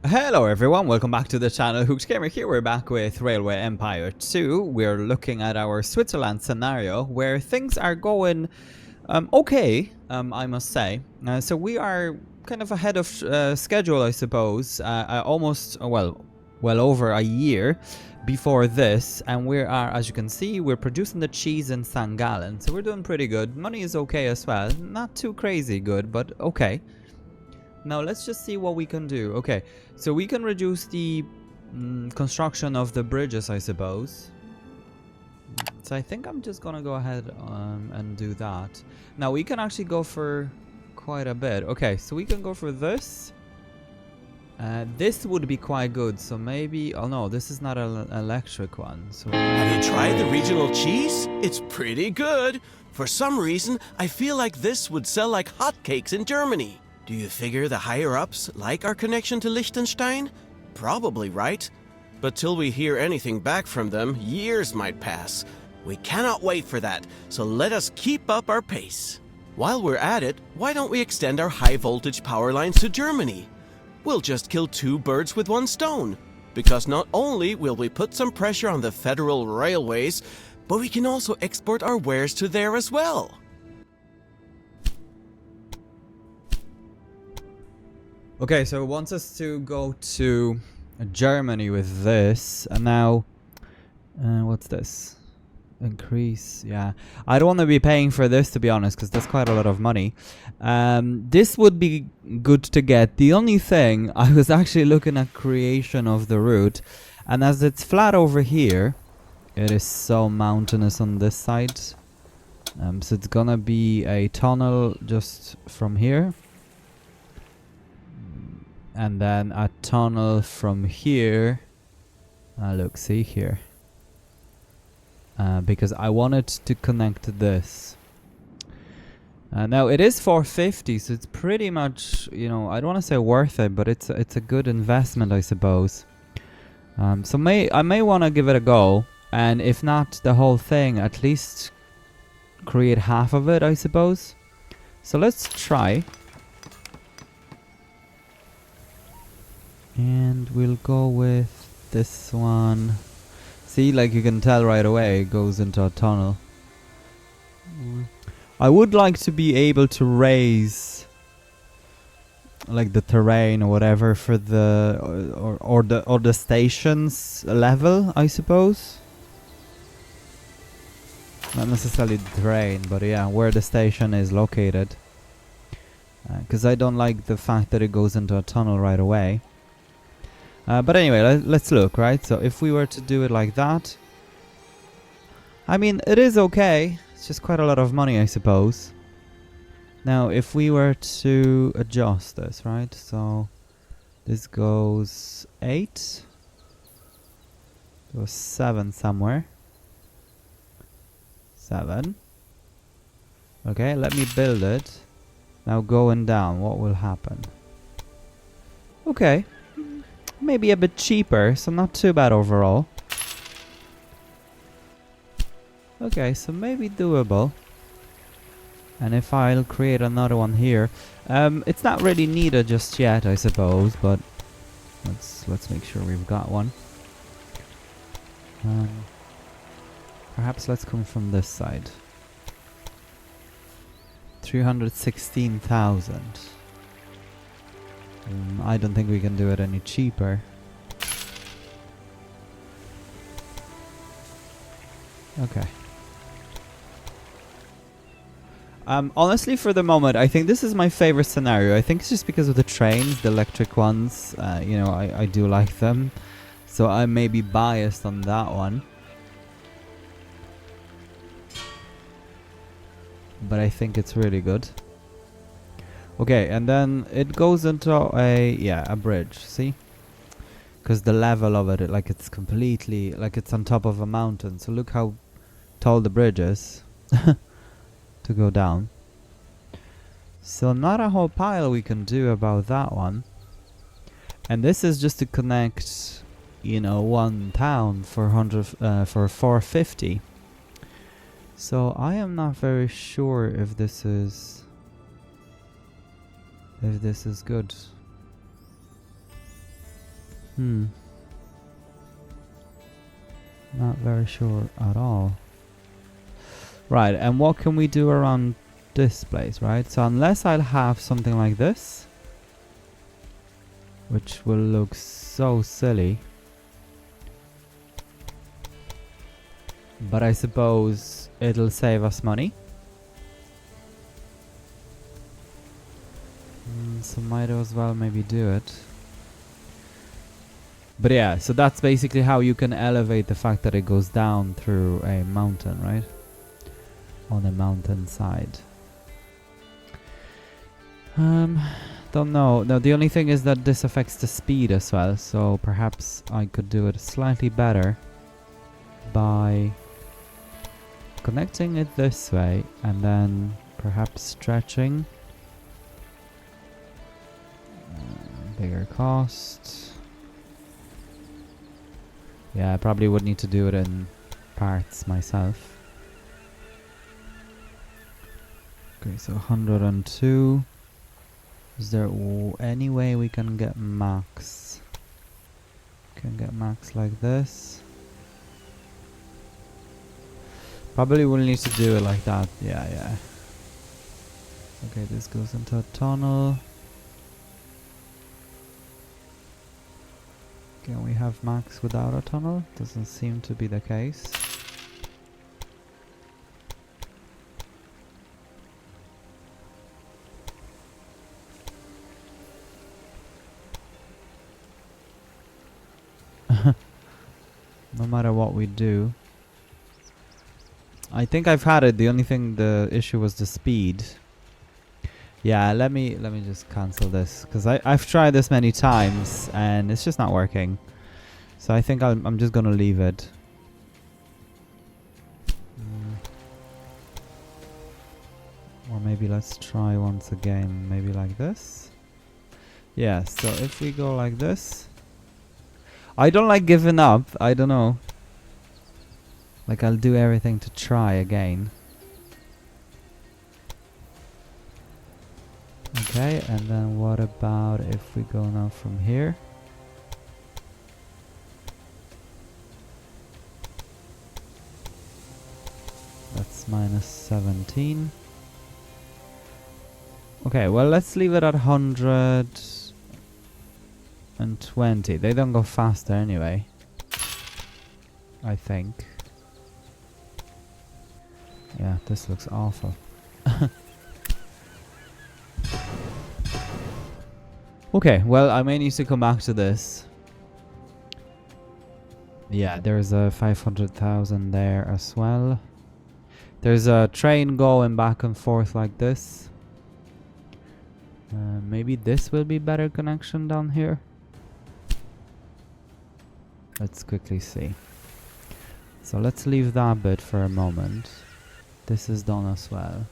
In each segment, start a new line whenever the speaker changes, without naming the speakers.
Hello everyone, welcome back to the channel. Hooks Gamer here. We're back with Railway Empire 2. We're looking at our Switzerland scenario where things are going okay, I must say. So we are kind of ahead of schedule, I suppose. Well over a year before this, and we are, as you can see, we're producing the cheese in St. Gallen. So we're doing pretty good. Money is okay as well. Not too crazy good, but okay. Now let's just see what we can do. Okay, so we can reduce the construction of the bridges, I suppose. So I think I'm just gonna go ahead and do that. Now we can actually go for quite a bit. Okay, so we can go for this. This would be quite good. So maybe, oh no, this is not an electric one. So
have you tried the regional cheese? It's pretty good. For some reason, I feel like this would sell like hotcakes in Germany. Do you figure the higher-ups like our connection to Liechtenstein? Probably, right? But till we hear anything back from them, years might pass. We cannot wait for that, so let us keep up our pace. While we're at it, why don't we extend our high-voltage power lines to Germany? We'll just kill two birds with one stone. Because not only will we put some pressure on the federal railways, but we can also export our wares to there as well.
okay, so it wants us to go to Germany with this, and now, what's this? Increase, yeah. I don't want to be paying for this, to be honest, because that's quite a lot of money. This would be good to get. The only thing, I was actually looking at creation of the route, and as it's flat over here, it is so mountainous on this side. So it's gonna be a tunnel just from here. And then a tunnel from here. Look, see here. Because I wanted to connect this. Now it is 450, so it's pretty much, you know, I don't want to say worth it, but it's a good investment, I suppose. So I may want to give it a go, and if not the whole thing, at least create half of it, I suppose. So let's try. And we'll go with this one. See, like you can tell right away, it goes into a tunnel. I would like to be able to raise like the terrain or whatever for the or the station's level, I suppose. Not necessarily the terrain, but yeah, where the station is located. Because I don't like the fact that it goes into a tunnel right away. But anyway, let's look, right? So if we were to do it like that, I mean, it is okay. It's just quite a lot of money, I suppose. Now, if we were to adjust this, right? So this goes 8. Goes 7 somewhere. 7. Okay, let me build it. Now going down, what will happen? Okay. Maybe a bit cheaper, so not too bad overall. Okay, so maybe doable. And if I'll create another one here, it's not really needed just yet, I suppose, but let's make sure we've got one. Perhaps let's come from this side. 316,000. I don't think we can do it any cheaper. Okay. Honestly, for the moment, I think this is my favorite scenario. I think it's just because of the trains, the electric ones. You know, I do like them. So I may be biased on that one. But I think it's really good. Okay, and then it goes into a bridge, see? Because the level of it, like it's completely, like it's on top of a mountain. So look how tall the bridge is to go down. So not a whole pile we can do about that one. And this is just to connect, you know, one town for 450. So I am not very sure if this is good. Not very sure at all. Right, and what can we do around this place, right? So unless I'll have something like this, which will look so silly. But I suppose it'll save us money. So might as well maybe do it. But yeah, so that's basically how you can elevate the fact that it goes down through a mountain, right? On a mountain side. Don't know. No, the only thing is that this affects the speed as well, so perhaps I could do it slightly better by connecting it this way and then perhaps stretching. Bigger cost. Yeah, I probably would need to do it in parts myself. Okay, so 102. Is there any way we can get max? Can get max like this. Probably will need to do it like that. Yeah. Okay, this goes into a tunnel. Can we have max without a tunnel? Doesn't seem to be the case. No matter what we do. I think I've had it. The only thing, the issue was the speed. Yeah, let me just cancel this, because I've tried this many times and it's just not working. So I think I'm just gonna leave it. Or maybe let's try once again, maybe like this. Yeah, so if we go like this. I don't like giving up, I don't know. Like, I'll do everything to try again. Okay, and then what about if we go now from here? That's minus 17. Okay, well, let's leave it at 120. They don't go faster anyway, I think. Yeah, this looks awful. Okay, well, I may need to come back to this. Yeah, there's a 500,000 there as well. There's a train going back and forth like this. Maybe this will be better connection down here. Let's quickly see. So let's leave that bit for a moment. This is done as well.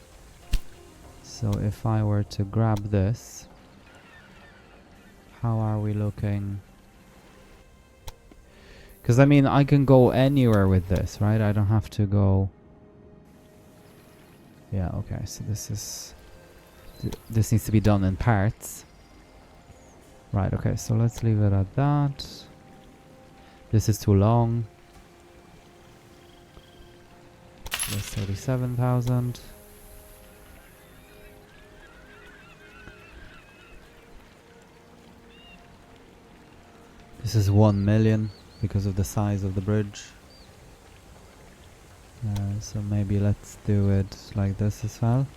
So if I were to grab this, how are we looking? Because I mean, I can go anywhere with this, right? I don't have to go. Yeah, okay, so this is this needs to be done in parts. Right, okay, so let's leave it at that. This is too long. That's 37,000. This is 1 million because of the size of the bridge. So maybe let's do it like this as well.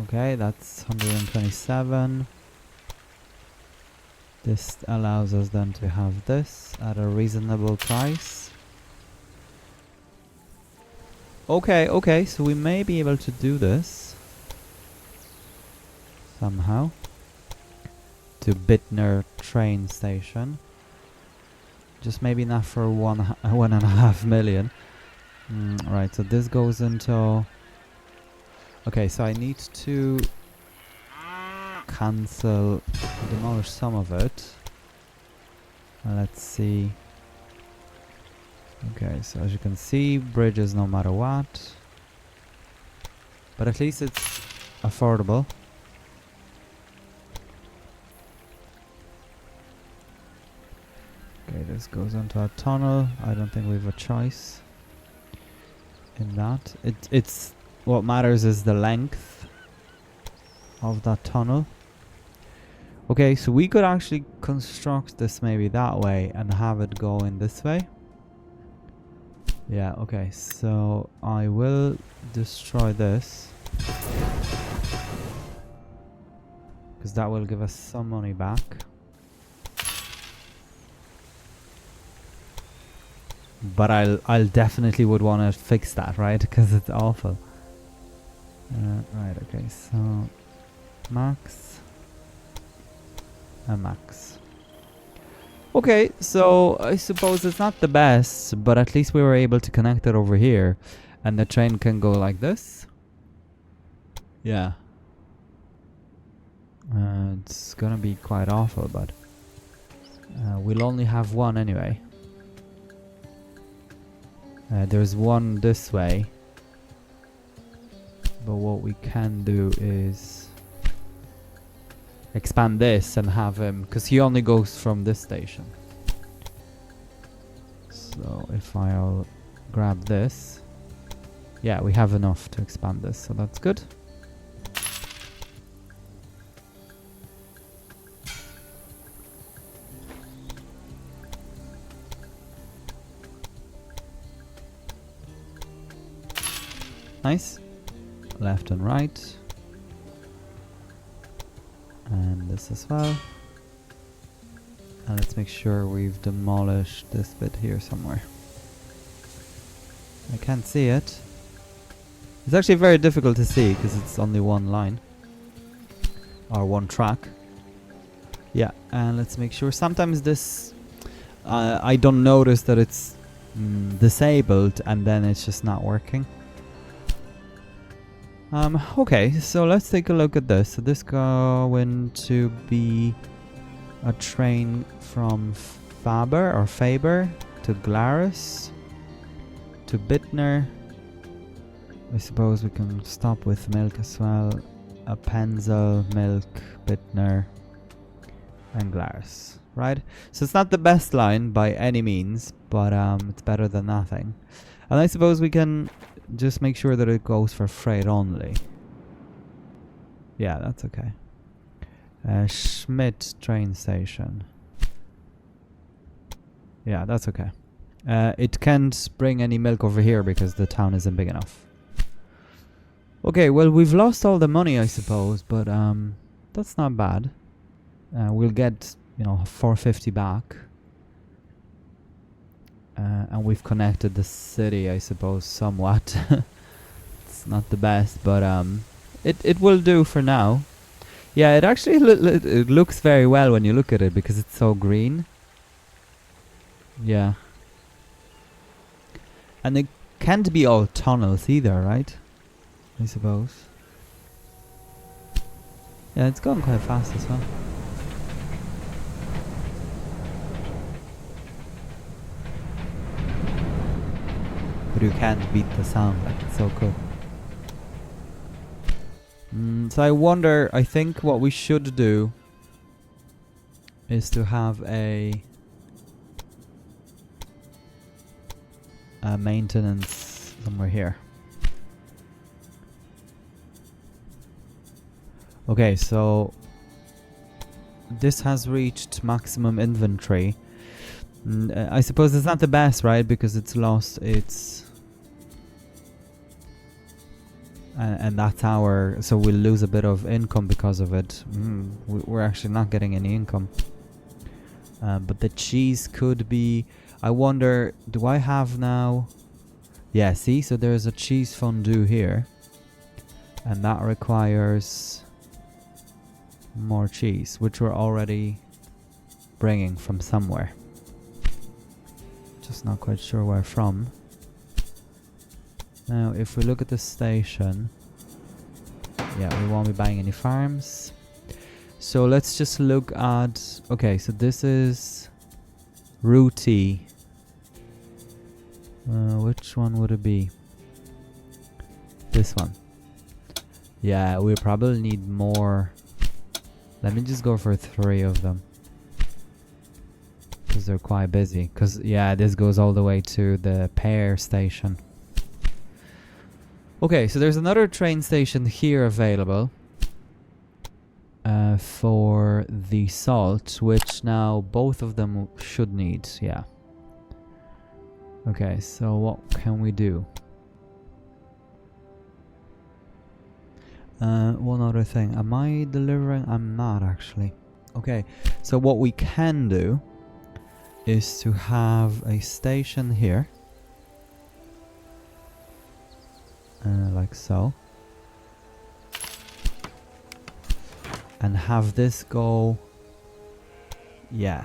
Okay, that's 127. This allows us then to have this at a reasonable price. Okay, so we may be able to do this somehow to Bittner train station. Just maybe not for 1.5 million. Right, so this goes into. Okay, so I need to demolish some of it. Let's see. Okay, so as you can see, bridges no matter what. But at least it's affordable. Okay, this goes into a tunnel. I don't think we have a choice in that. It's what matters is the length of that tunnel. Okay, so we could actually construct this maybe that way and have it go in this way. Yeah, okay, so I will destroy this, because that will give us some money back. But I'll definitely would want to fix that, right? Because it's awful. Right, okay, so max and max. Okay, so I suppose it's not the best, but at least we were able to connect it over here, and the train can go like this. Yeah. It's gonna be quite awful, but we'll only have one anyway. There's one this way, but what we can do is expand this and have him, because he only goes from this station. So if I'll grab this, yeah, we have enough to expand this, so that's good. Nice. Left and right. And this as well. And let's make sure we've demolished this bit here somewhere. I can't see it. It's actually very difficult to see because it's only one line. Or one track. Yeah, and let's make sure. Sometimes this... I don't notice that it's disabled and then it's just not working. Okay, so let's take a look at this. So this going to be a train from Faber to Glarus to Bittner. I suppose we can stop with milk as well. Appenzell, Milk, Bittner, and Glarus. Right? So it's not the best line by any means, but it's better than nothing. And I suppose we can just make sure that it goes for freight only. Yeah, that's okay. Schmidt train station. Yeah, that's okay. It can't bring any milk over here because the town isn't big enough. Okay, well, we've lost all the money, I suppose, but that's not bad. We'll get, 450 back. And we've connected the city, I suppose, somewhat. It's not the best, but it will do for now. Yeah, it actually it looks very well when you look at it because it's so green. Yeah. And it can't be all tunnels either, right? I suppose. Yeah, it's going quite fast as well. But you can't beat the sound, like it's so cool. So I wonder, I think what we should do is to have a maintenance somewhere here. Okay, so this has reached maximum inventory. I suppose it's not the best, right? Because it's lost its... and that's our... So we'll lose a bit of income because of it. We're actually not getting any income. But the cheese could be... I wonder, do I have now... Yeah, see? So there's a cheese fondue here. And that requires more cheese, which we're already bringing from somewhere. Just not quite sure where from. Now, if we look at the station, yeah, we won't be buying any farms. So let's just look at... Okay, so this is Ruti. Which one would it be? This one. Yeah, we probably need more. Let me just go for 3 of them. Because they're quite busy. Because, yeah, this goes all the way to the Pear station. Okay, so there's another train station here available. For the salt, which now both of them should need, yeah. Okay, so what can we do? One other thing. Am I delivering? I'm not actually. Okay, so what we can do is to have a station here. Like so. And have this go, yeah,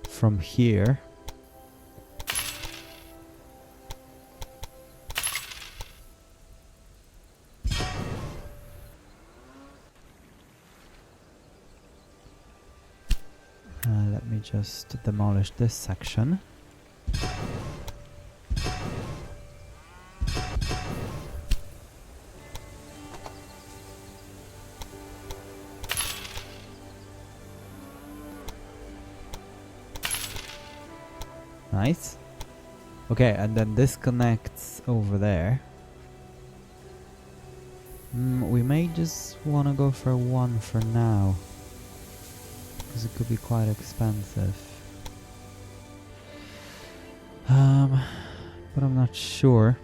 from here. Let me just demolish this section. Nice. Okay, and then this connects over there. We may just want to go for 1 for now. Because it could be quite expensive. But I'm not sure.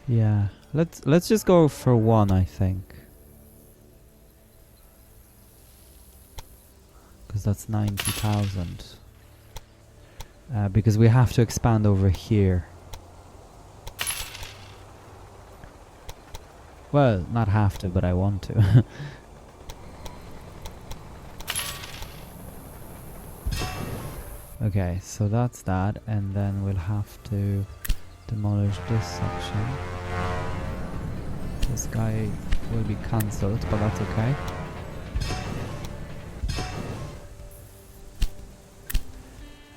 Yeah, let's just go for 1, I think. Because that's 90,000. Because we have to expand over here. Well, not have to, but I want to. Okay, so that's that, and then we'll have to demolish this section. This guy will be cancelled, but that's okay.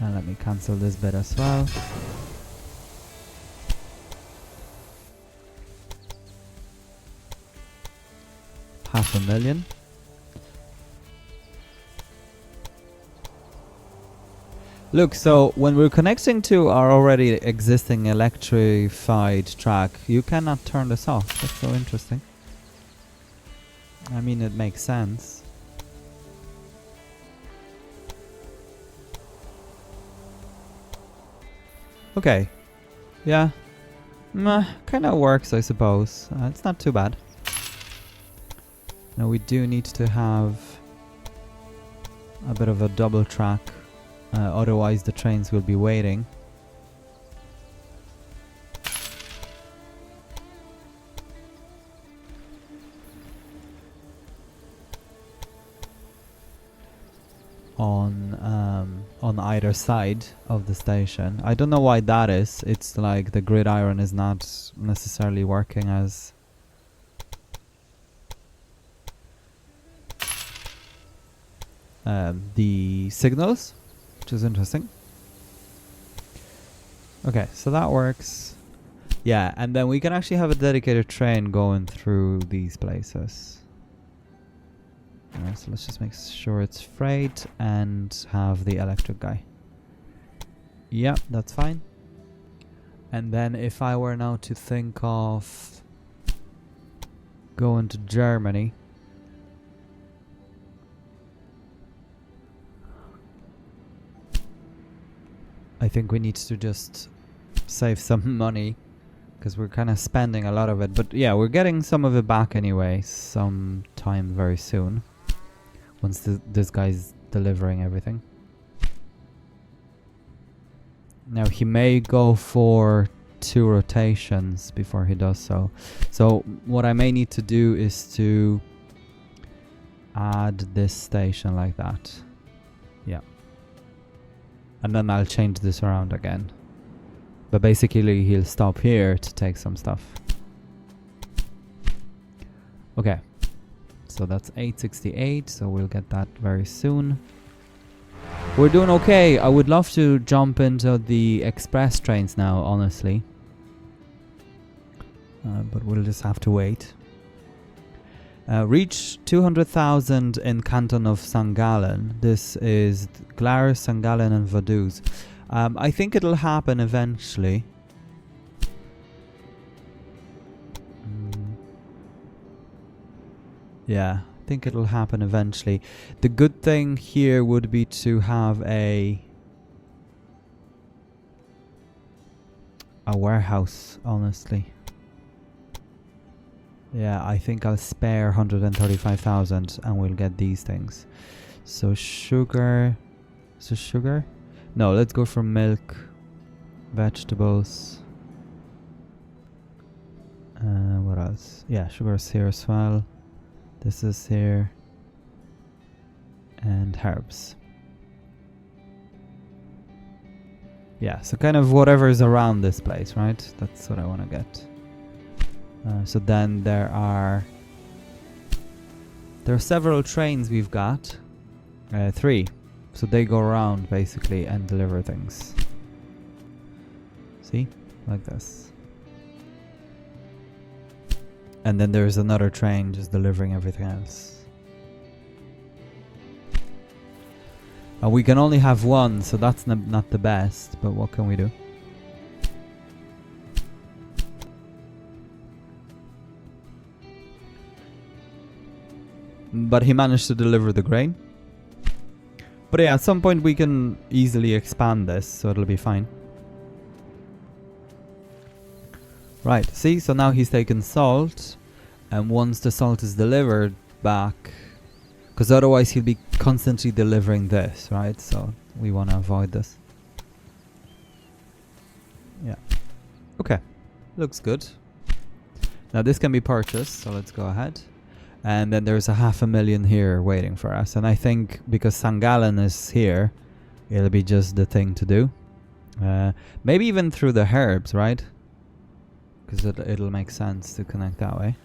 And let me cancel this bit as well. $500,000. Look, so when we're connecting to our already existing electrified track, you cannot turn this off. That's so interesting. I mean, it makes sense. Okay. Yeah. Kind of works, I suppose. It's not too bad. Now we do need to have a bit of a double track. Otherwise the trains will be waiting. On either side of the station. I don't know why that is. It's like the gridiron is not necessarily working as the signals, which is interesting. Okay, so that works. Yeah, and then we can actually have a dedicated train going through these places. Alright, so let's just make sure it's freight and have the electric guy. Yeah, that's fine. And then if I were now to think of going to Germany, I think we need to just save some money because we're kind of spending a lot of it. But yeah, we're getting some of it back anyway, sometime very soon. Once this guy's delivering everything. Now he may go for 2 rotations before he does so. So what I may need to do is to add this station like that. Yeah. And then I'll change this around again. But basically he'll stop here to take some stuff. Okay. So that's 868, so we'll get that very soon. We're doing okay. I would love to jump into the express trains now, honestly. But we'll just have to wait. Reach 200,000 in Canton of St. Gallen. This is Glarus, St. Gallen and Vaduz. I think it'll happen eventually. Yeah, I think it'll happen eventually. The good thing here would be to have a warehouse, honestly. Yeah, I think I'll spare 135,000 and we'll get these things. So sugar... Is this sugar? No, let's go for milk, vegetables. What else? Yeah, sugar is here as well. This is here. And herbs. Yeah, so kind of whatever is around this place, right? That's what I want to get. So then there are several trains we've got. 3. So they go around basically and deliver things. See? Like this. And then there's another train just delivering everything else. We can only have one, so that's not the best, but what can we do? But he managed to deliver the grain. But yeah, at some point we can easily expand this, so it'll be fine. Right, see, so now he's taken salt, and once the salt is delivered back, because otherwise he'll be constantly delivering this, right? So we want to avoid this. Yeah. Okay, looks good. Now this can be purchased, so let's go ahead. And then there's 500,000 here waiting for us. And I think because St. Gallen is here, it'll be just the thing to do. Maybe even through the herbs, right? Because it'll make sense to connect that way.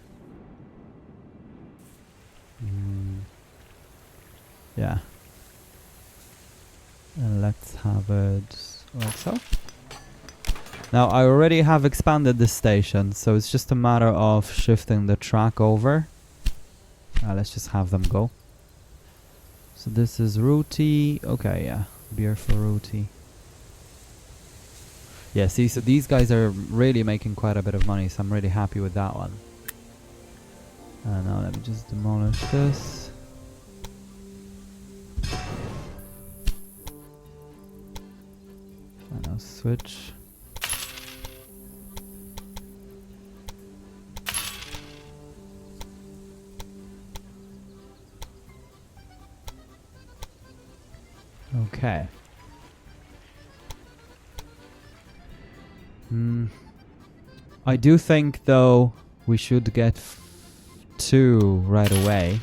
Yeah. And let's have it like so. Now I already have expanded this station, so it's just a matter of shifting the track over. Let's just have them go. So this is Rooty. Okay, yeah. Beer for Rooty. Yeah, see, so these guys are really making quite a bit of money, so I'm really happy with that one. Now let me just demolish this. And I'll switch. Okay. I do think, though, we should get 2 right away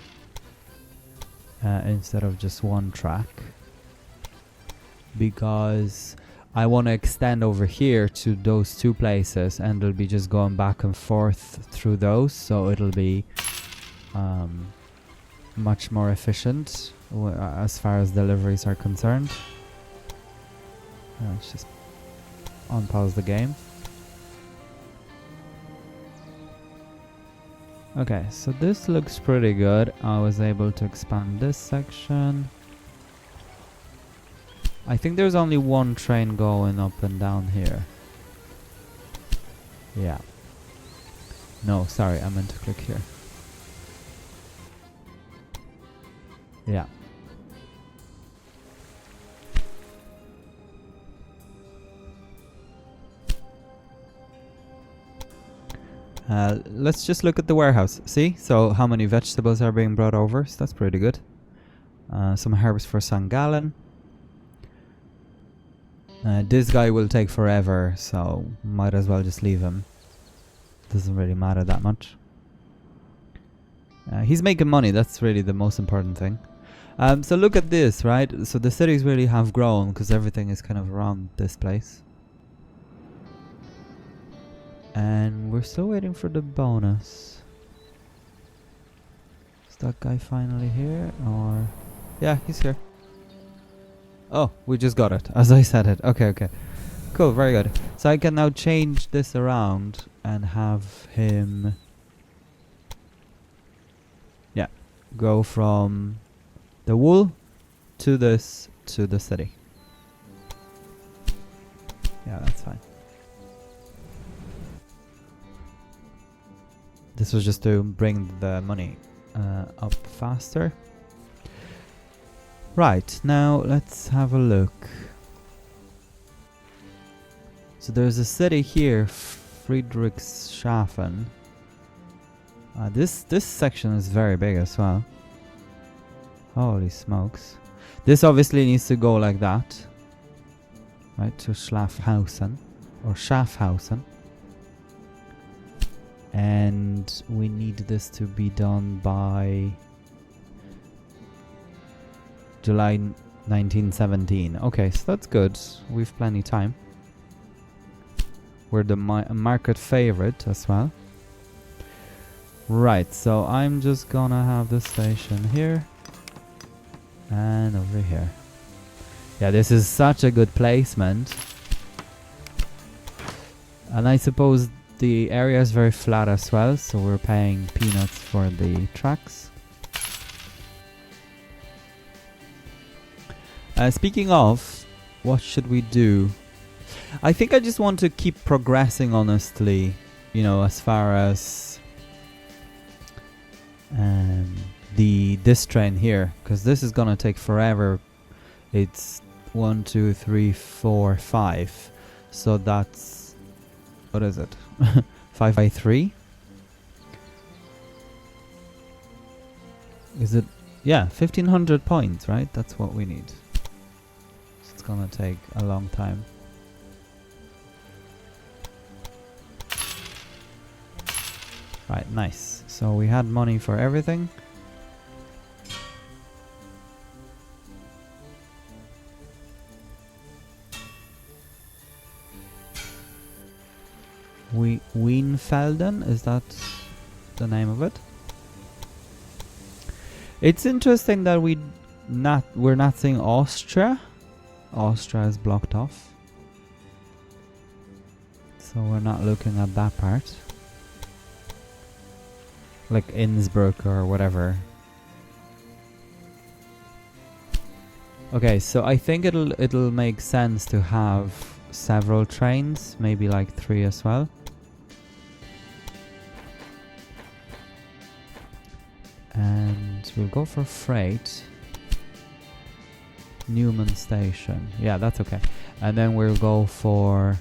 instead of just 1 track, because I want to extend over here to those 2 places, and it'll be just going back and forth through those, so it'll be much more efficient as far as deliveries are concerned. Let's just unpause the game. Okay, so this looks pretty good. I was able to expand this section. I think there's only 1 train going up and down here. Yeah. No, sorry, I meant to click here. Yeah. Let's just look at the warehouse. See? So how many vegetables are being brought over? So that's pretty good. Some herbs for St. Gallen. This guy will take forever, so might as well just leave him. Doesn't really matter that much. He's making money. That's really the most important thing. So look at this, right? So the cities really have grown because everything is kind of around this place. And we're still waiting for the bonus. Is that guy finally here? Or... yeah, he's here. Oh, we just got it, as I said it. Okay, okay. Cool, very good. So I can now change this around and have him... Yeah, go from the wool to this to the city. Yeah, that's fine. This was just to bring the money up faster. Right, now let's have a look. So there's a city here, Friedrichshafen. This section is very big as well. Holy smokes. This obviously needs to go like that. Right, to Schlafhausen. Or Schaffhausen. And we need this to be done by July 1917. Okay, so that's good. We've plenty of time. We're the market favorite as well. Right, so I'm just gonna have the station here. And over here. Yeah, this is such a good placement. And I suppose the area is very flat as well, so we're paying peanuts for the tracks. Speaking of, what should we do? I think I just want to keep progressing, honestly, you know, as far as this train here, because this is gonna take forever. It's 1, 2, 3, 4, 5, so that's, what is it? 5 by 3? Is it? Yeah, 1500 points, right? That's what we need. So it's gonna take a long time. Right, nice. So we had money for everything. Wienfelden, is that the name of it? It's interesting that we're not seeing Austria. Austria is blocked off. So we're not looking at that part. Like Innsbruck or whatever. Okay, so I think it'll make sense to have several trains, maybe like 3 as well. And we'll go for freight. Newman Station. Yeah, that's okay. And then we'll go for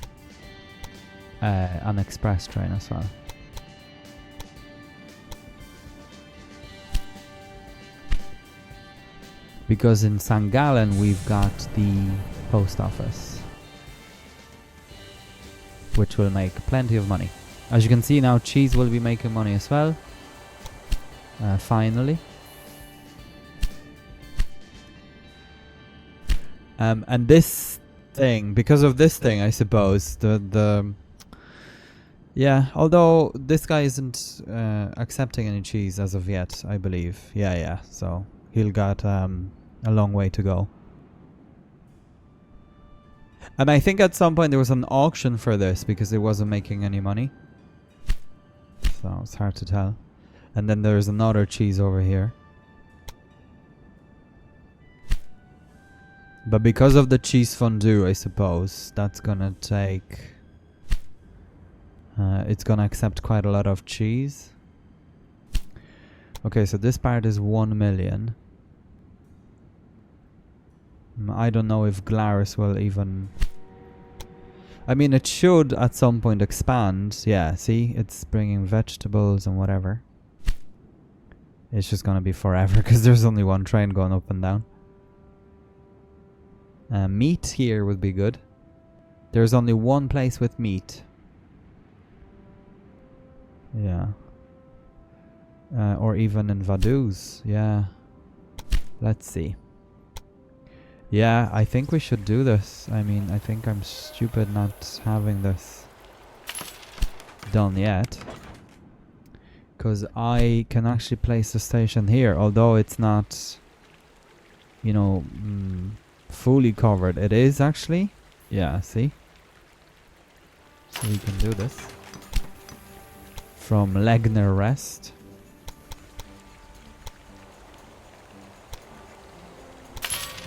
an express train as well. Because in St. Gallen we've got the post office, which will make plenty of money. As you can see now, cheese will be making money as well. Finally. And this thing, because of this thing, I suppose, yeah, although this guy isn't accepting any cheese as of yet, I believe. Yeah, so he'll got a long way to go. And I think at some point there was an auction for this because it wasn't making any money. So it's hard to tell. And then there's another cheese over here. But because of the cheese fondue, I suppose, that's gonna take... it's gonna accept quite a lot of cheese. Okay, so this part is 1 million. I don't know if Glarus will even... I mean, it should at some point expand. Yeah, see? It's bringing vegetables and whatever. It's just gonna be forever because there's only one train going up and down. Meat here would be good. There's only one place with meat. Yeah. Or even in Vaduz. Yeah. Let's see. Yeah, I think we should do this. I mean, I think I'm stupid not having this done yet. Because I can actually place the station here, although it's not, you know, fully covered. It is actually. Yeah, see? So we can do this. From Legner Rest.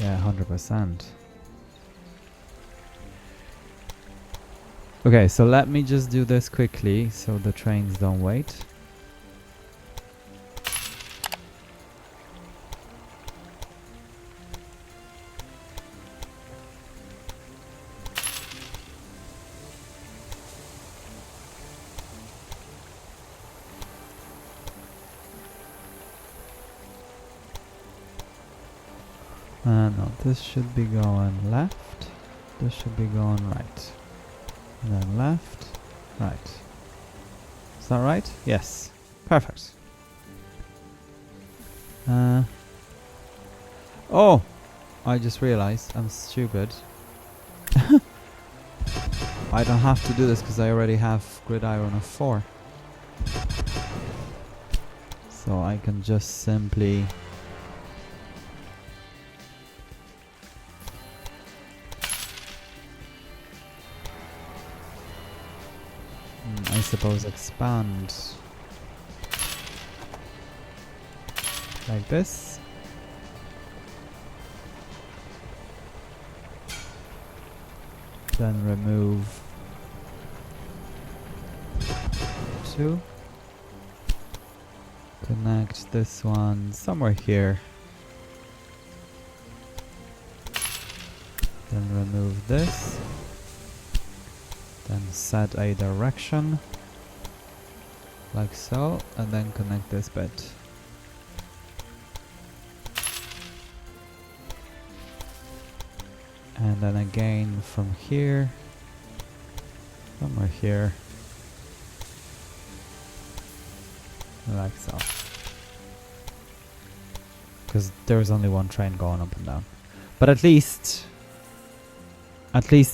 Yeah, 100%. Okay, so let me just do this quickly so the trains don't wait. No, this should be going left. This should be going right. And then left, right. Is that right? Yes. Perfect. Oh! I just realized I'm stupid. I don't have to do this because I already have gridiron of 4. So I can just simply... I suppose expand like this. Then remove 2. Connect this one somewhere here. Then remove this. Then set a direction like so, and then connect this bit. And then again from here, somewhere here, like so. Because there's only one train going up and down. But at least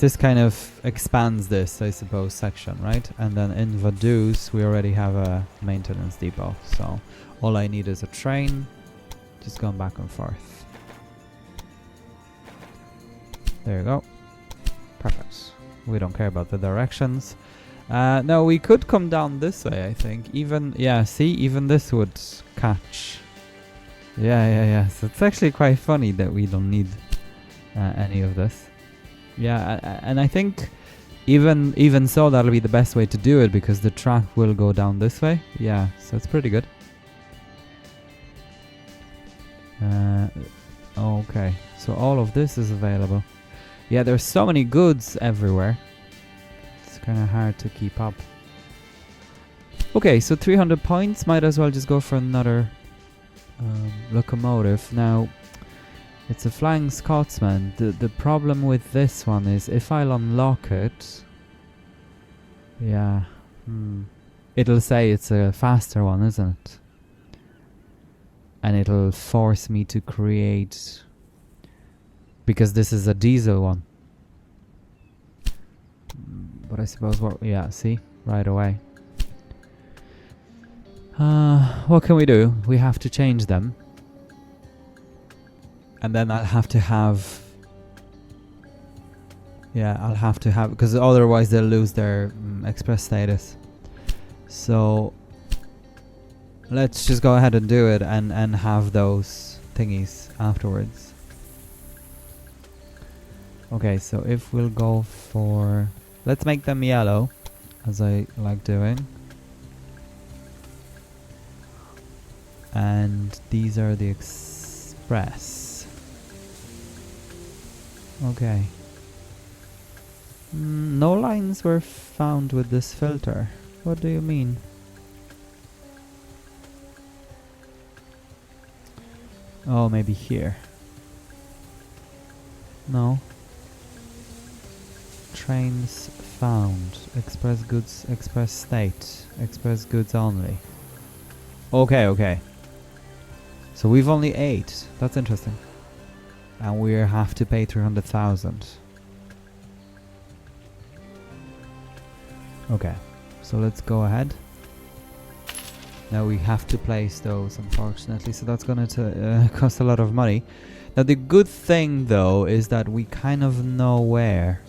this kind of expands this, I suppose, section, right? And then in Vaduz, we already have a maintenance depot. So all I need is a train, just going back and forth. There you go. Perfect. We don't care about the directions. No, we could come down this way, I think. Even, yeah, see, even this would catch. Yeah. So it's actually quite funny that we don't need any of this. Yeah, and I think even so that'll be the best way to do it because the track will go down this way. Yeah, so it's pretty good. Okay, so all of this is available. Yeah, there's so many goods everywhere. It's kind of hard to keep up. Okay, so 300 points. Might as well just go for another locomotive. Now, it's a Flying Scotsman. The problem with this one is if I'll unlock it... Yeah. It'll say it's a faster one, isn't it? And it'll force me to create... Because this is a diesel one. But I suppose what... Yeah, see? Right away. What can we do? We have to change them. And then I'll have to have... Yeah, I'll have to have... Because otherwise they'll lose their express status. So... Let's just go ahead and do it and have those thingies afterwards. Okay, so if we'll go for... Let's make them yellow, as I like doing. And these are the express. Okay. No lines were found with this filter. What do you mean? Oh, maybe here. No. Trains found. Express goods, express state. Express goods only. Okay. So we've only 8. That's interesting. And we have to pay 300,000. Okay, so let's go ahead. Now we have to place those, unfortunately, so that's going to cost a lot of money. Now the good thing, though, is that we kind of know where.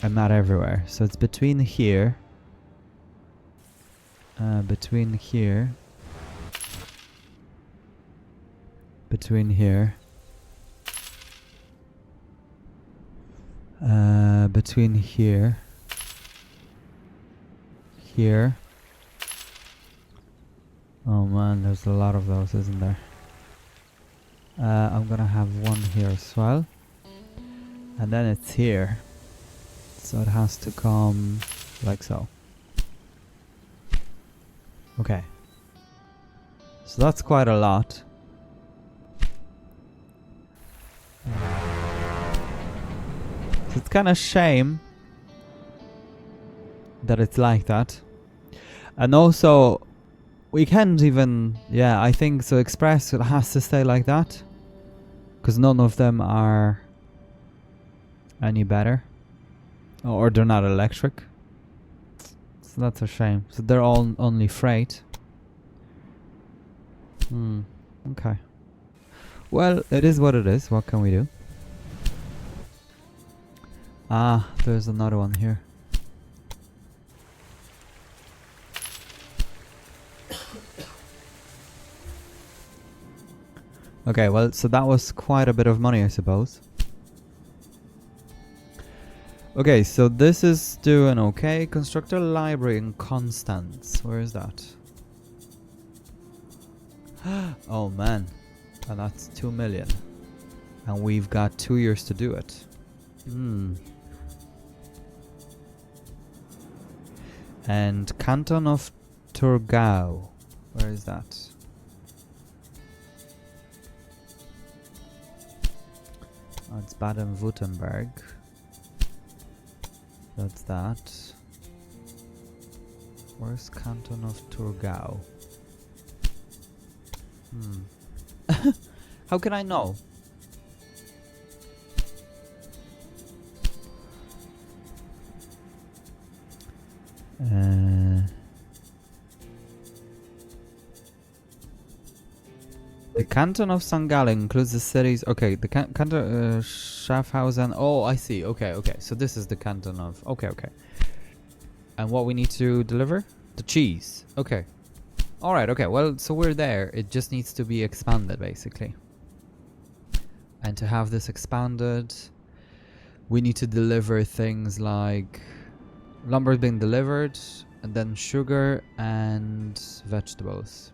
And not everywhere. So it's between here. Between here. Between here. Between here. Here. Oh man, there's a lot of those, isn't there? I'm gonna have one here as well. And then it's here. So it has to come like so. Okay. So that's quite a lot. So it's kind of shame that it's like that. And also, we can't even... Yeah, I think so Express it has to stay like that. Because none of them are any better. Or they're not electric. So that's a shame. So they're all only freight. Okay. Well, it is what it is. What can we do? Ah, there's another one here. Okay, well, so that was quite a bit of money, I suppose. Okay, so this is doing okay. Construct a library in Constance. Where is that? Oh man. And that's 2 million. And we've got 2 years to do it. And Canton of Thurgau. Where is that? Oh, it's Baden-Württemberg. That's that. Where's Canton of Thurgau? How can I know? The Canton of St. Gallen includes the cities... Okay, the Canton... Schaffhausen... Oh, I see. Okay, okay. So this is the Canton of... Okay, okay. And what we need to deliver? The cheese. Okay. Alright, okay. Well, so we're there. It just needs to be expanded, basically. And to have this expanded, we need to deliver things like... Lumber being delivered, and then sugar and vegetables.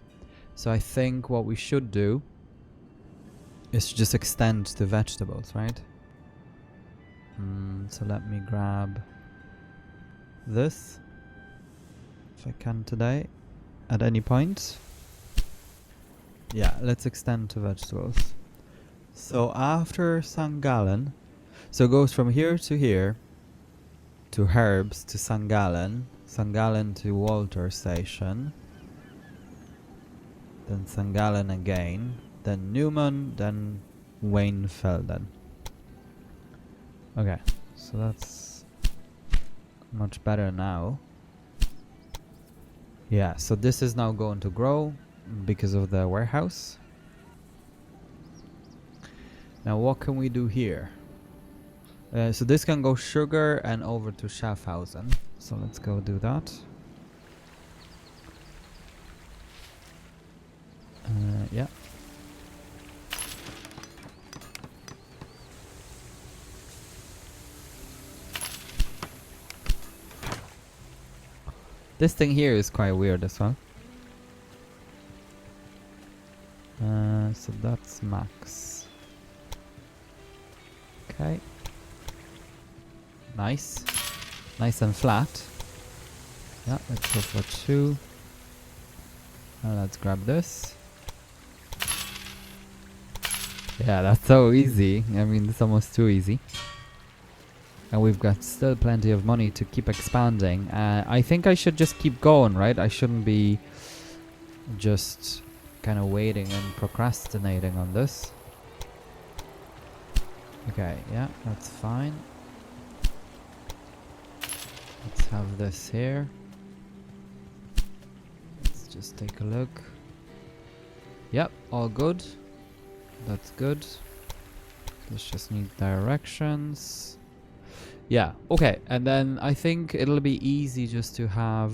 So I think what we should do is to just extend the vegetables, right? So let me grab this, if I can today, at any point. Yeah, let's extend to vegetables. So after St. Gallen, so it goes from here to Herbs to St. Gallen to Walter Station, then St. Gallen again, then Newman, then Weinfelden. Okay, so that's much better now. Yeah, so this is now going to grow because of the warehouse. Now what can we do here? So this can go sugar and over to Schaffhausen. So let's go do that. Yeah. This thing here is quite weird as well. So that's max. Okay. Nice. Nice and flat. Yeah, let's go for 2. And let's grab this. Yeah, that's so easy. I mean, it's almost too easy. And we've got still plenty of money to keep expanding. I think I should just keep going, right? I shouldn't be just kind of waiting and procrastinating on this. Okay, yeah, that's fine. Let's have this here. Let's just take a look. Yep, all good. That's good. This just needs directions. Yeah, okay. And then I think it'll be easy just to have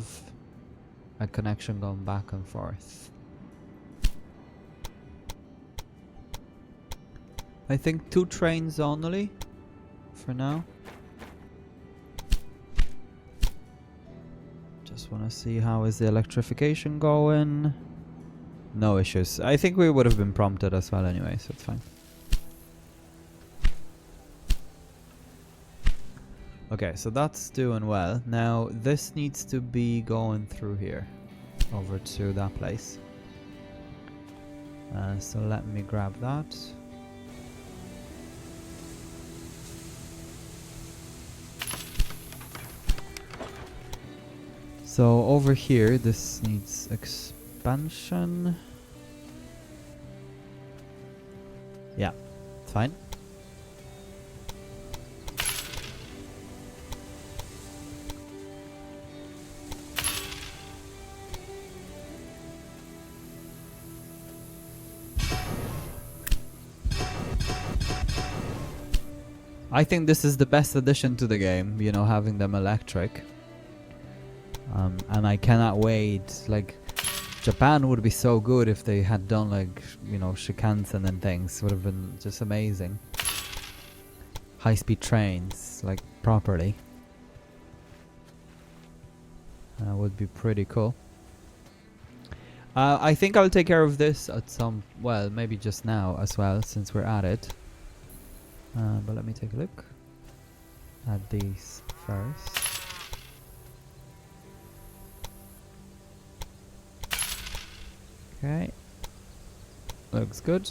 a connection going back and forth. I think 2 trains only for now. Just want to see how is the electrification going. No issues. I think we would have been prompted as well anyway, so it's fine. Okay, so that's doing well. Now this needs to be going through here over to that place. So let me grab that. So over here, this needs expansion. Yeah, it's fine. I think this is the best addition to the game, you know, having them electric. And I cannot wait. Like, Japan would be so good if they had done, like, you know, Shinkansen and things. Would have been just amazing. High-speed trains, like, properly. Would be pretty cool. I think I'll take care of this at some, well, maybe just now as well, since we're at it. But let me take a look at these first. Okay, looks good.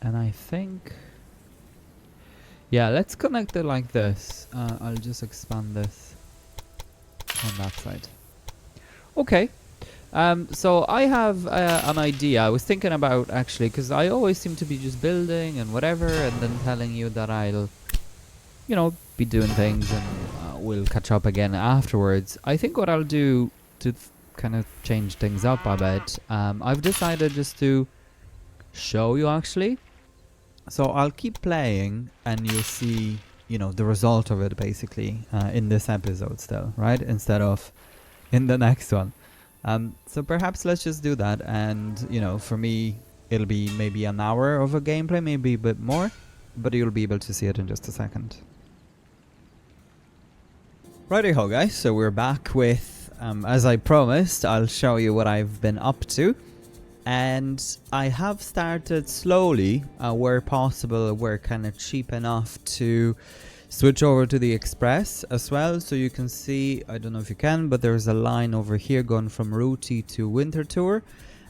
And I think, yeah, let's connect it like this. I'll just expand this on that side. Okay. So I have an idea. I was thinking about, actually, because I always seem to be just building and whatever, and then telling you that I'll, you know, be doing things and we'll catch up again afterwards. I think what I'll do to kind of change things up a bit, I've decided just to show you, actually. So I'll keep playing and you'll see, you know, the result of it basically in this episode still, right? Instead of in the next one. So perhaps let's just do that, and you know, for me it'll be maybe an hour of a gameplay, maybe a bit more, but you'll be able to see it in just a second. Righty-ho guys, so we're back with, as I promised, I'll show you what I've been up to. And I have started slowly, where possible, we're kind of cheap enough to switch over to the Express as well. So you can see, I don't know if you can, but there's a line over here going from Ruti to Winter Tour.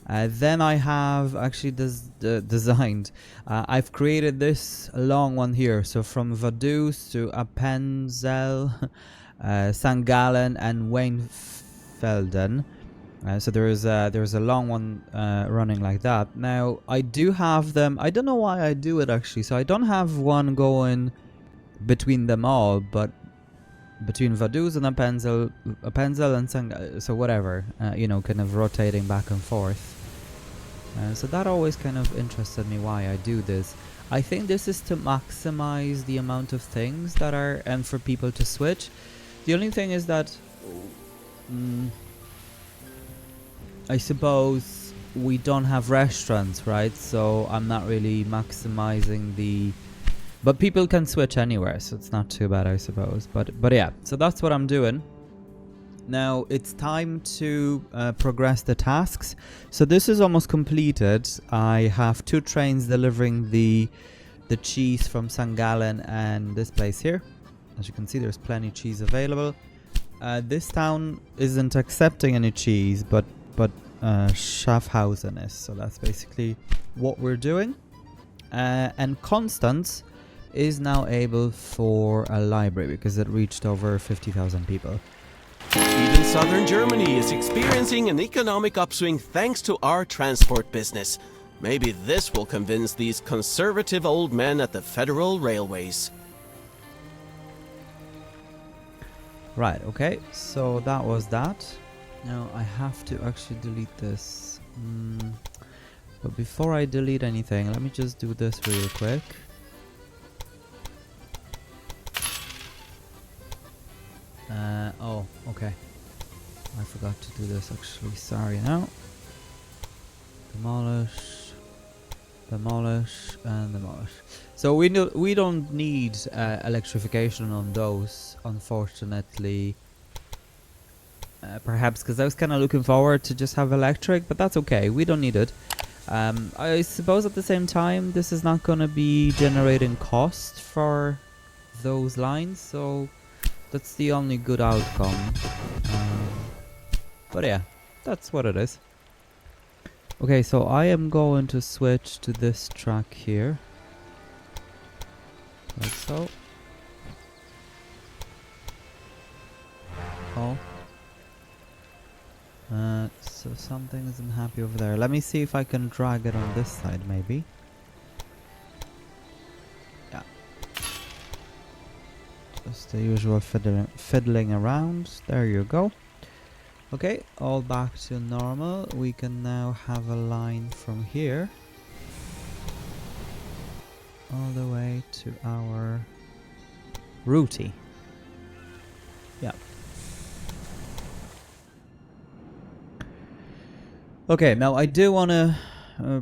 Then I have actually designed, I've created this long one here. So from Vaduz to Appenzell, St. Gallen and Weinfelden. So there's a long one running like that. Now I do have them. I don't know why I do it actually. So I don't have one going between them all, but between Vaduz and Appenzell and so whatever, you know, kind of rotating back and forth. So that always kind of interested me why I do this. I think this is to maximize the amount of things that are, and for people to switch. The only thing is that I suppose we don't have restaurants, right? So I'm not really maximizing the, but people can switch anywhere, so it's not too bad, I suppose. But yeah, so that's what I'm doing. Now it's time to progress the tasks. So this is almost completed. I have 2 trains delivering the cheese from St. Gallen and this place here. As you can see, there's plenty of cheese available. This town isn't accepting any cheese, but Schaffhausen is. So that's basically what we're doing. And Constance is now able for a library because it reached over 50,000 people.
Even southern Germany is experiencing an economic upswing thanks to our transport business. Maybe this will convince these conservative old men at the Federal Railways.
Right, okay, so that was that. Now I have to actually delete this. But before I delete anything, let me just do this real quick. Oh, okay. I forgot to do this actually, sorry now. Demolish, demolish, and demolish. So we don't need electrification on those, unfortunately. Perhaps because I was kind of looking forward to just have electric, but that's okay. We don't need it. I suppose at the same time, this is not going to be generating cost for those lines, so that's the only good outcome. But yeah, that's what it is. Okay, so I am going to switch to this track here. Like so. Oh. So something isn't happy over there. Let me see if I can drag it on this side, maybe. Yeah. Just the usual fiddling around. There you go. Okay, all back to normal. We can now have a line from here all the way to our routey. Yeah. Okay, now I do want to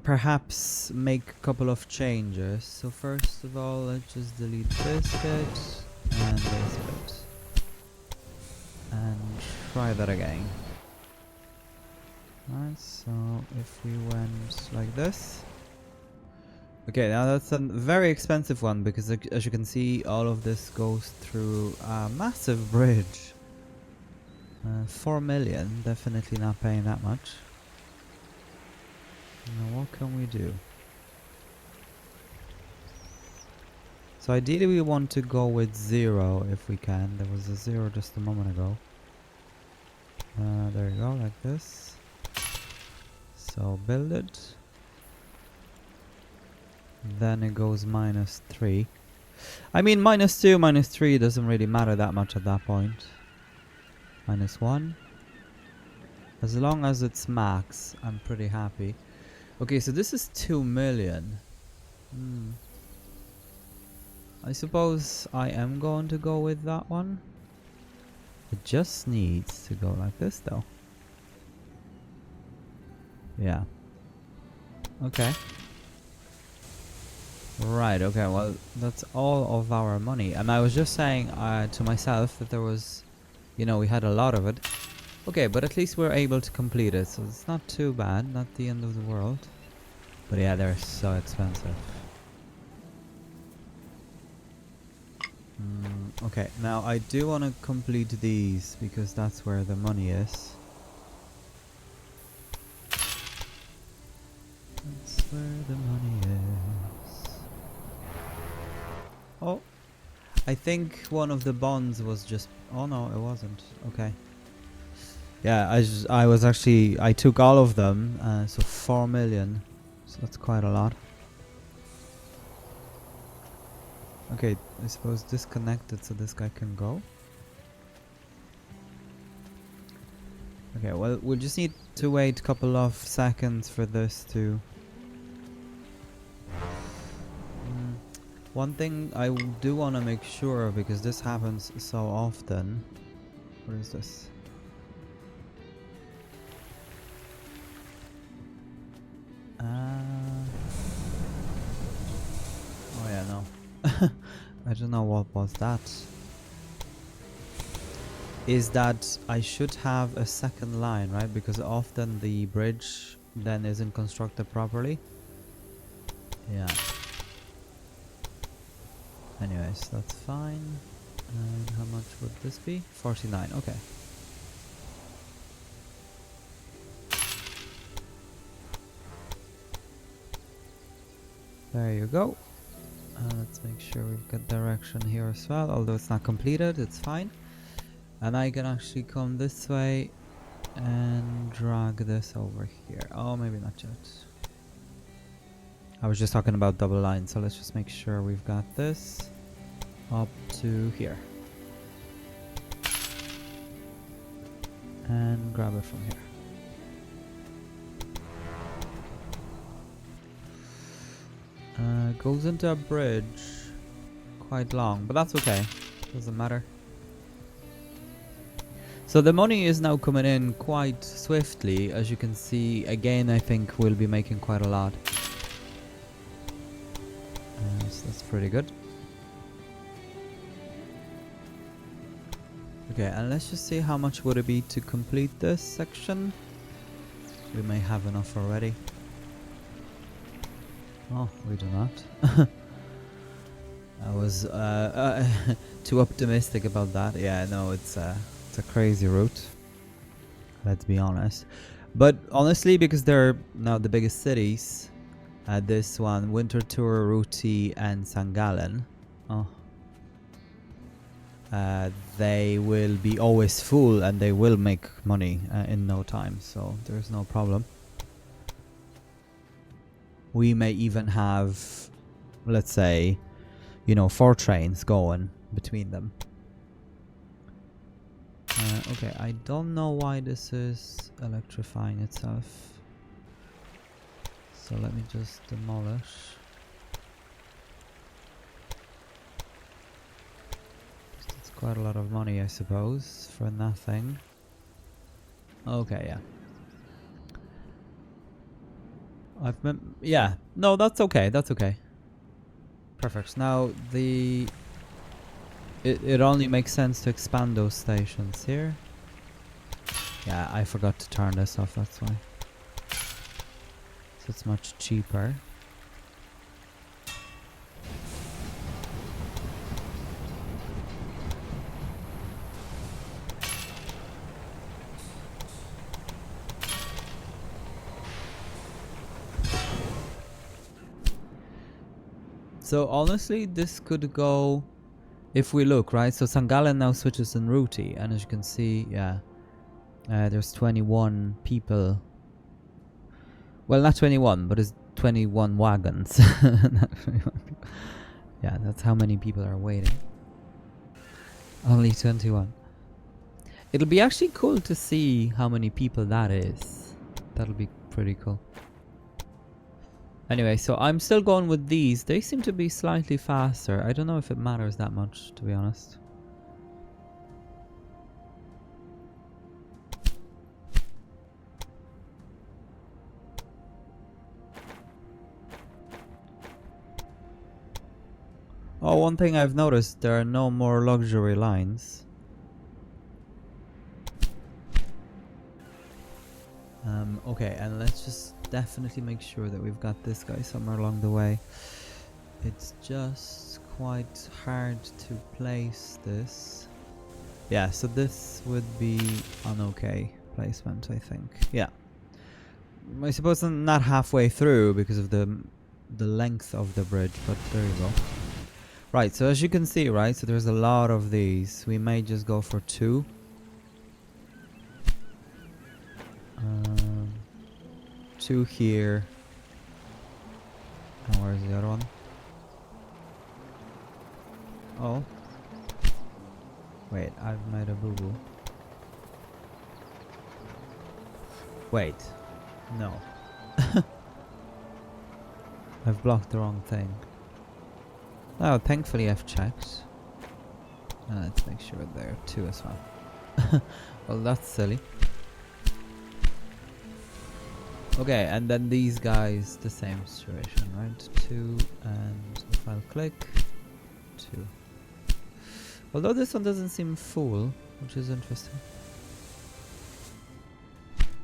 perhaps make a couple of changes. So first of all, let's just delete this bit and this bit. And try that again. Alright, so if we went like this. Okay, now that's a very expensive one because as you can see, all of this goes through a massive bridge. 4 million, definitely not paying that much. Now what can we do? So ideally we want to go with 0 if we can. There was a 0 just a moment ago. There you go, like this. So build it. Then it goes -3. I mean -2, -3 doesn't really matter that much at that point. -1. As long as it's max, I'm pretty happy. Okay, so this is 2 million. I suppose I am going to go with that one. It just needs to go like this though. Yeah. Okay. Right, okay, well, that's all of our money. And I was just saying to myself that there was, you know, we had a lot of it. Okay, but at least we're able to complete it, so it's not too bad, not the end of the world. But yeah, they're so expensive. Okay, now I do want to complete these because that's where the money is. That's where the money is. Oh, I think one of the bonds was just... Oh no, it wasn't. Okay. Yeah, I took all of them, so 4 million. So that's quite a lot. Okay, I suppose disconnected so this guy can go. Okay, well, we'll just need to wait a couple of seconds for this to... One thing I do want to make sure, because this happens so often... What is this? Oh yeah, no. I don't know what was that. Is that I should have a second line, right? Because often the bridge then isn't constructed properly. Yeah. Anyways, that's fine. And how much would this be? 49, okay. There you go. Let's make sure we've got direction here as well, although it's not completed, it's fine. And I can actually come this way and drag this over here. Oh, maybe not yet. I was just talking about double lines, so let's just make sure we've got this up to here. and grab it from here. Goes into a bridge, quite long, but that's okay. Doesn't matter. So the money is now coming in quite swiftly, as you can see. Again, I think we'll be making quite a lot. So that's pretty good. Okay, and let's just see how much would it be to complete this section. We may have enough already. Oh, we do not. I was too optimistic about that. Yeah, no, it's a crazy route. Let's be honest. But honestly, because they're now the biggest cities, this one, Winterthur, Ruti, and St. Gallen, they will be always full and they will make money in no time. So there's no problem. We may even have, let's say, 4 trains going between them. Okay, I don't know why this is electrifying itself. So let me just demolish. It's quite a lot of money, I suppose, for nothing. Okay, yeah. Yeah, no, that's okay, that's okay. Perfect. Now it only makes sense to expand those stations here. Yeah, I forgot to turn this off, that's why. So it's much cheaper. So honestly, this could go, if we look, right? So St. Gallen now switches in Ruti, and as you can see, yeah, there's 21 people. Well, not 21, but it's 21 wagons. Not 21 people. Yeah, that's how many people are waiting. Only 21. It'll be actually cool to see how many people that is. That'll be pretty cool. Anyway, so I'm still going with these. They seem to be slightly faster. I don't know if it matters that much, to be honest. Oh, one thing I've noticed, there are no more luxury lines. Okay, and let's just definitely make sure that we've got this guy somewhere along the way. It's just quite hard to place this. Yeah, so this would be an okay placement, I think. Yeah. I suppose I'm not halfway through because of the length of the bridge, but there you go. Right, so as you can see, right, so there's a lot of these. We may just go for 2. 2 here. And where's the other one? Oh. Wait, I've made a boo-boo. Wait. No. I've blocked the wrong thing. Oh, thankfully I've checked. Let's make sure there are 2 as well. Well, that's silly. Okay, and then these guys, the same situation, right? 2, and if I'll click, 2. Although this one doesn't seem full, which is interesting.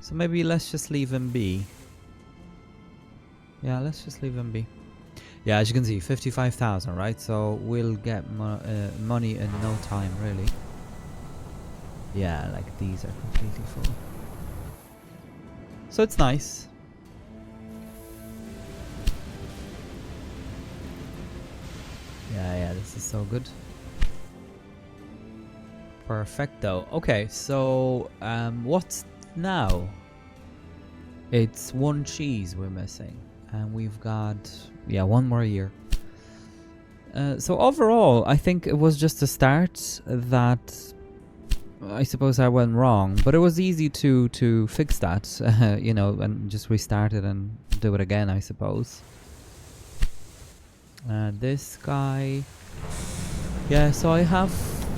So maybe let's just leave him be. Yeah, let's just leave him be. Yeah, as you can see, 55,000, right? So we'll get money in no time, really. Yeah, like these are completely full. So it's nice. Yeah, this is so good. Perfecto. Okay, so what's now? It's 1 cheese we're missing. And we've got, yeah, 1 more year. So overall, I think it was just a start that I suppose I went wrong, but it was easy to fix that, you know, and just restart it and do it again, I suppose. This guy, yeah. So I have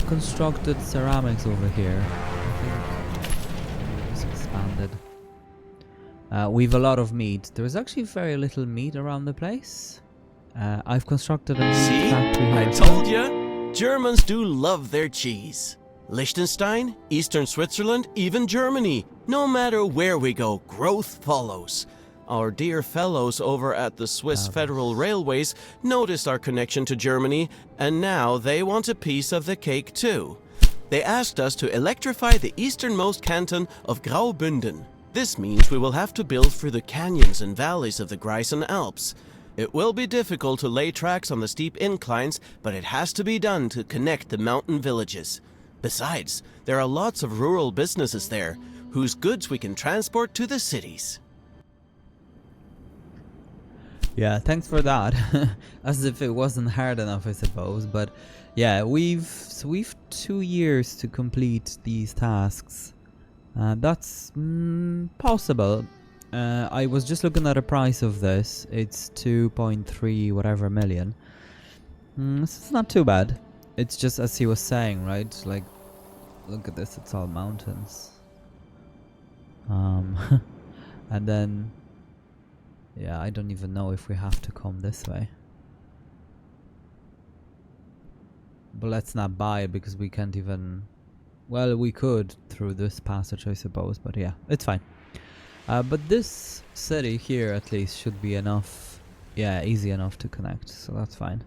constructed ceramics over here. I think it's expanded. We've a lot of meat. There's actually very little meat around the place. I've constructed a meat factory here.
I told you, Germans do love their cheese. Liechtenstein, Eastern Switzerland, even Germany. No matter where we go, growth follows. Our dear fellows over at the Swiss Federal Railways noticed our connection to Germany, and now they want a piece of the cake too. They asked us to electrify the easternmost canton of Graubünden. This means we will have to build through the canyons and valleys of the Swiss Alps. It will be difficult to lay tracks on the steep inclines, but it has to be done to connect the mountain villages. Besides, there are lots of rural businesses there, whose goods we can transport to the cities.
Yeah, thanks for that. As if it wasn't hard enough, I suppose. But yeah, we've 2 years to complete these tasks. That's possible. I was just looking at the price of this. It's 2.3 whatever million. It's not too bad. It's just as he was saying, right? Like, look at this. It's all mountains. And then, yeah, I don't even know if we have to come this way. But let's not buy it because we can't even... Well, we could through this passage, I suppose. But yeah, it's fine. But this city here, at least, should be enough. Yeah, easy enough to connect. So that's fine.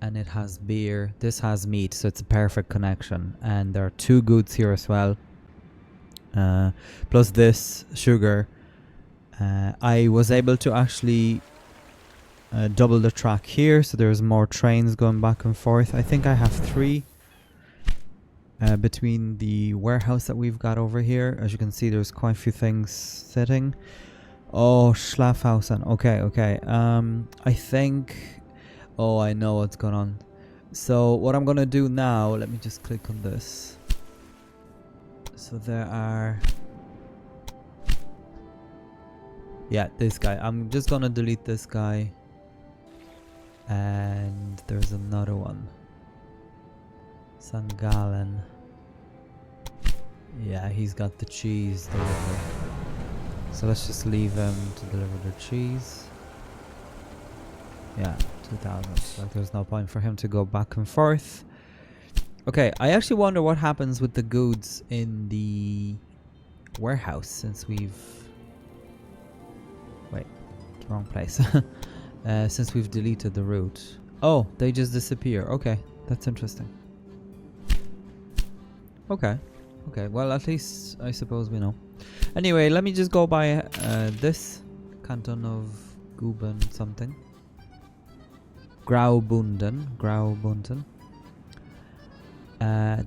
And it has beer. This has meat, so it's a perfect connection. And there are 2 goods here as well. Plus this sugar. I was able to actually double the track here, so there's more trains going back and forth. I think I have 3 between the warehouse that we've got over here. As you can see, there's quite a few things sitting. Oh, Schlafhausen. Okay. I think... Oh, I know what's going on. So what I'm gonna do now, let me just click on this. So there are... Yeah, this guy. I'm just gonna delete this guy. And there's another one. St. Gallen. Yeah, he's got the cheese delivery. So let's just leave him to deliver the cheese. Yeah, 2,000. So there's no point for him to go back and forth. Okay, I actually wonder what happens with the goods in the warehouse since we've... Wait, wrong place. Since we've deleted the route. Oh, they just disappear. Okay, that's interesting. Okay, well, at least I suppose we know. Anyway, let me just go by this canton of Guben something. Graubünden.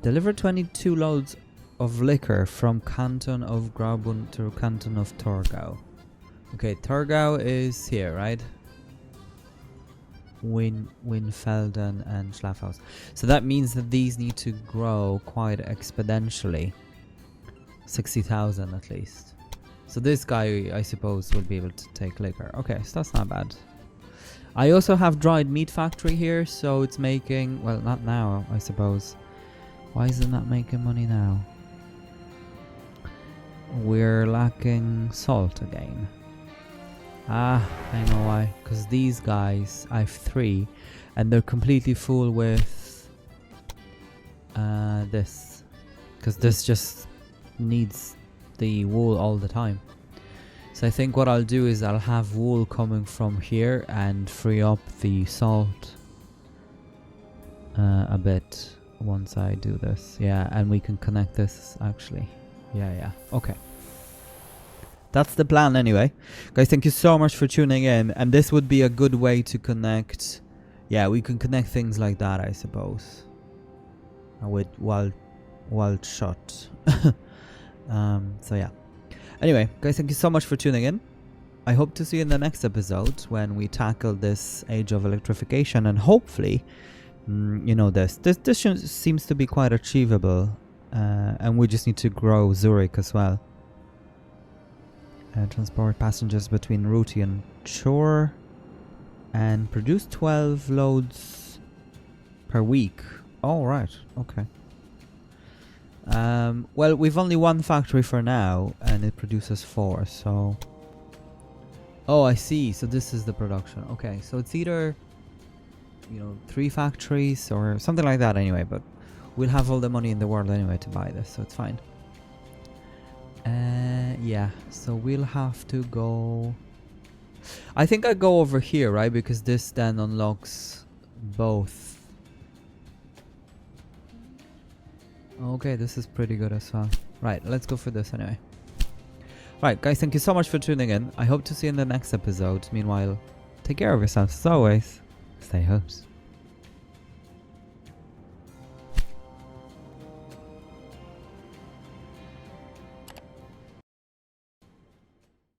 Deliver 22 loads of liquor from canton of Graubünden to canton of Torgau. Okay, Torgau is here, right? Winfelden and Schlafhaus. So that means that these need to grow quite exponentially. 60,000 at least. So this guy, I suppose, will be able to take liquor. Okay, so that's not bad. I also have dried meat factory here, so it's making... Well, not now, I suppose. Why is it not making money now? We're lacking salt again. Ah, I know why. Because these guys, I have 3, and they're completely full with this. Because this just needs the wool all the time. So I think what I'll do is I'll have wool coming from here and free up the salt a bit once I do this. Yeah, and we can connect this actually. Yeah. Okay. That's the plan anyway. Guys, thank you so much for tuning in. And this would be a good way to connect. Yeah, we can connect things like that, I suppose. With wild shot. So yeah. Anyway, guys, thank you so much for tuning in. I hope to see you in the next episode when we tackle this age of electrification, and hopefully, you know, this seems to be quite achievable. And we just need to grow Zurich as well. Transport passengers between Ruti and Chur. And produce 12 loads per week. Oh, right. Okay. Well, we've only one factory for now, and it produces 4, so... Oh, I see. So this is the production. Okay, so it's either, 3 factories or something like that anyway, but we'll have all the money in the world anyway to buy this, so it's fine. Yeah, so we'll have to go... I think I go over here, right? Because this then unlocks both. Okay, this is pretty good as well. Right, let's go for this anyway. Right, guys, thank you so much for tuning in. I hope to see you in the next episode. Meanwhile, take care of yourselves as always. Stay hopes.